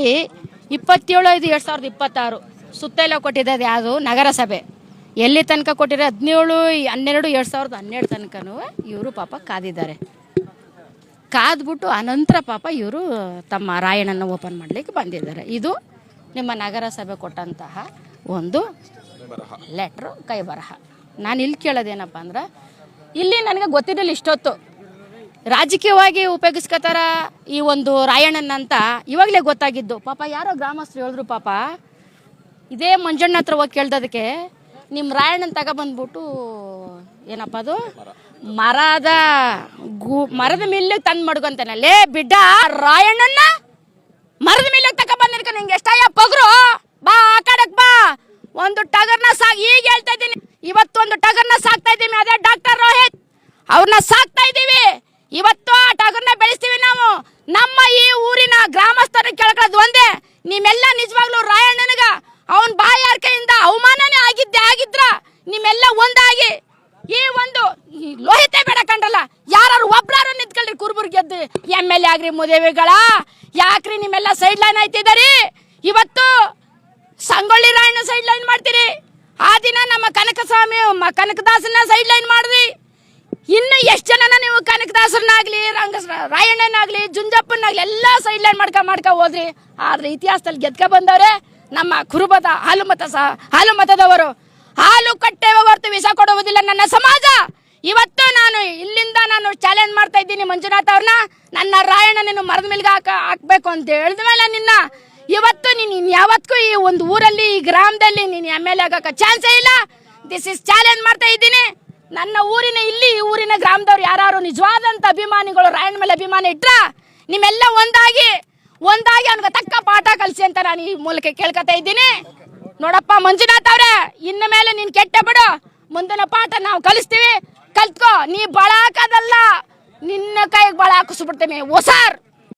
27/5/2026 ಸುತ್ತೆಲ್ಲ ಕೊಟ್ಟಿದ್ದು ಯಾವುದು ನಗರಸಭೆ ಎಲ್ಲಿ ತನಕ ಕೊಟ್ಟಿರೋ 17/12/2012 ತನಕನೂ ಇವರು ಪಾಪ ಕಾದಿದ್ದಾರೆ. ಕಾದ್ಬಿಟ್ಟು ಅನಂತರ ಪಾಪ ಇವರು ತಮ್ಮ ರಾಯಣ್ಣನ ಓಪನ್ ಮಾಡಲಿಕ್ಕೆ ಬಂದಿದ್ದಾರೆ. ಇದು ನಿಮ್ಮ ನಗರಸಭೆ ಕೊಟ್ಟಂತಹ ಒಂದು ಲೆಟ್ರು, ಕೈ ಬರಹ. ನಾನು ಇಲ್ಲಿ ಕೇಳೋದೇನಪ್ಪ ಅಂದ್ರೆ, ಇಲ್ಲಿ ನನಗೆ ಗೊತ್ತಿರಲಿಲ್ಲ ಇಷ್ಟೊತ್ತು ರಾಜಕೀಯವಾಗಿ ಉಪಯೋಗಿಸ್ಕೊತಾರ ಈ ಒಂದು ರಾಯಣ್ಣನಂತ ಇವಾಗಲೇ ಗೊತ್ತಾಗಿದ್ದು. ಪಾಪ ಯಾರೋ ಗ್ರಾಮಸ್ಥರು ಹೇಳಿದ್ರು, ಪಾಪ ಇದೇ ಮಂಜಣ್ಣ ಹತ್ರ ಹೋಗಿ ಕೇಳ್ದದಕ್ಕೆ ನಿಮ್ಮ ರಾಯಣ್ಣನ ತಗೊಬಂದ್ಬಿಟ್ಟು ಏನಪ್ಪ ಅದು ಮರದ ಮಿಲ್ಲಿಗೆ ತಂದು ಮಡ್ಕೊಂತಾನೆ. ಲೇ ಬಿಡ್ಡ, ರಾಯಣ್ಣನ ಮರದ ಮಿಲ್ಲಿಗೆ ತಗೊಬಂದಿರ್ಕ ನಿಂಗೆ ಎಷ್ಟಯ್ಯ ಪಗ್ರು, ಬಾ ಆ ಕಡೆಗೆ ಬಾ. ಒಂದು ಟಗರ್ನ ಈಗ ಹೇಳ್ತಾ ಇದ್ದೀನಿ, ಇವತ್ತೊಂದು ಟಗರ್ನ ಸಾಕ್ತಾ ಇದ್ದೀವಿ, ಅದೇ ಡಾಕ್ಟರ್ ರೋಹಿತ್ ಅವ್ರನ್ನ ಸಾಕ್ತಾ ಇದ್ದೀವಿ. ಇವತ್ತು ಆ ಟಗರ್ನ ಬೆಳೆಸ್ತೀವಿ ನಾವು. ನಮ್ಮ ಈ ಊರಿನ ಗ್ರಾಮಸ್ಥರ ಕೇಳ್ಕೊಳ್ಳೋದು ಒಂದೇ, ನಿಮ್ಮೆಲ್ಲ ನಿಜವಾಗ್ಲೂ ರಾಯಣ್ಣನಿಗ ಅವನ್ ಬಾಯಾರಿಕೆಯಿಂದ ಅವಮಾನನೇ ಆಗಿದ್ರ ನಿಮ್ಮೆಲ್ಲ ಒಂದಾಗಿ ಈ ಒಂದು ಲೋಹಿತೆ ಬೇಡ ಕಂಡ್ರಲ್ಲ, ಯಾರು ಒಬ್ರಾರು ನಿಂತ್ಕೊಳ್ರಿ ಕುರುಬುರ್ ಗೆದ್ದು MLA ಆಗ್ರಿ ಮುದೇವಿಗಳ, ಯಾಕ್ರಿ ನಿಮ್ಮೆಲ್ಲ ಸೈಡ್ ಲೈನ್ ಆಯ್ತಿದಾರಿ. ಇವತ್ತು ಸಂಗೊಳ್ಳಿ ರಾಯಣ್ಣ ಸೈಡ್ ಲೈನ್ ಮಾಡ್ತೀರಿ, ಆ ದಿನ ನಮ್ಮ ಕನಕಸ್ವಾಮಿ ಕನಕದಾಸನ ಸೈಡ್ ಲೈನ್ ಮಾಡಿದ್ರಿ. ಇನ್ನು ಎಷ್ಟು ಜನನ ನೀವು ಕನಕದಾಸರನ್ನಾಗ್ಲಿ ರಾಯಣ್ಣನಾಗ್ಲಿ ಜುಂಜಪ್ಪನಾಗ್ಲಿ ಎಲ್ಲ ಸೈಡ್ ಲೈನ್ ಮಾಡ್ಕ ಹೋದ್ರಿ. ಆದ್ರೆ ಇತಿಹಾಸದಲ್ಲಿ ಗೆದ್ಕ ಬಂದವ್ರೆ ನಮ್ಮ ಕುರುಬದ ಹಾಲು ಮತದವರು. ಹಾಲು ಕಟ್ಟೆವ ಹೊರತು ವಿಷ ಕೊಡುವುದಿಲ್ಲ ನನ್ನ ಸಮಾಜ. ಇವತ್ತು ನಾನು ಇಲ್ಲಿಂದ ಚಾಲೆಂಜ್ ಮಾಡ್ತಾ ಇದ್ದೀನಿ ಮಂಜುನಾಥ್ ಅವ್ರನ್ನ, ನನ್ನ ರಾಯಣ್ಣ ನೀನು ಮರದ ಮೇಲ್ಗೆ ಹಾಕ್ಬೇಕು ಅಂತ ಹೇಳಿದ ಮೇಲೆ ನಿನ್ನ ಇವತ್ತು ನೀನು ಯಾವತ್ತೂ ಈ ಒಂದು ಊರಲ್ಲಿ ಈ ಗ್ರಾಮದಲ್ಲಿ ನೀನು MLA ಆಗಕ್ಕೆ ಚಾನ್ಸೇ ಇಲ್ಲ. ದಿಸ್ ಇಸ್ ಚಾಲೆಂಜ್ ಮಾಡ್ತಾ ಇದ್ದೀನಿ. ನನ್ನ ಊರಿನ ಈ ಊರಿನ ಗ್ರಾಮದವ್ರು ಯಾರು ನಿಜವಾದಂತ ಅಭಿಮಾನಿಗಳು ರಾಯಣ್ಣ ಮೇಲೆ ಅಭಿಮಾನ ಇಟ್ರ ನಿಮ್ಮೆಲ್ಲ ಒಂದಾಗಿ ಅವನಿಗೆ ತಕ್ಕ ಪಾಠ ಕಲಿಸಿ ಅಂತ ನಾನು ಈ ಮೂಲಕ ಕೇಳ್ಕೊತಾ ಇದ್ದೀನಿ. ನೋಡಪ್ಪ ಮಂಜುನಾಥ್ ಅವ್ರೆ, ಇನ್ನು ಮೇಲೆ ನೀನ್ ಕೆಟ್ಟ ಬಿಡು, ಮುಂದಿನ ಪಾಠ ನಾವು ಕಲಿಸ್ತೀವಿ, ಕಲ್ತ್ಕೋ. ನೀ ಬಳ ಹಾಕೋದಲ್ಲ, ನಿನ್ನ ಕೈಗೆ ಬಳ ಹಾಕಿಸ್ಬಿಡ್ತೇನೆ ಹೊಸಾರ್.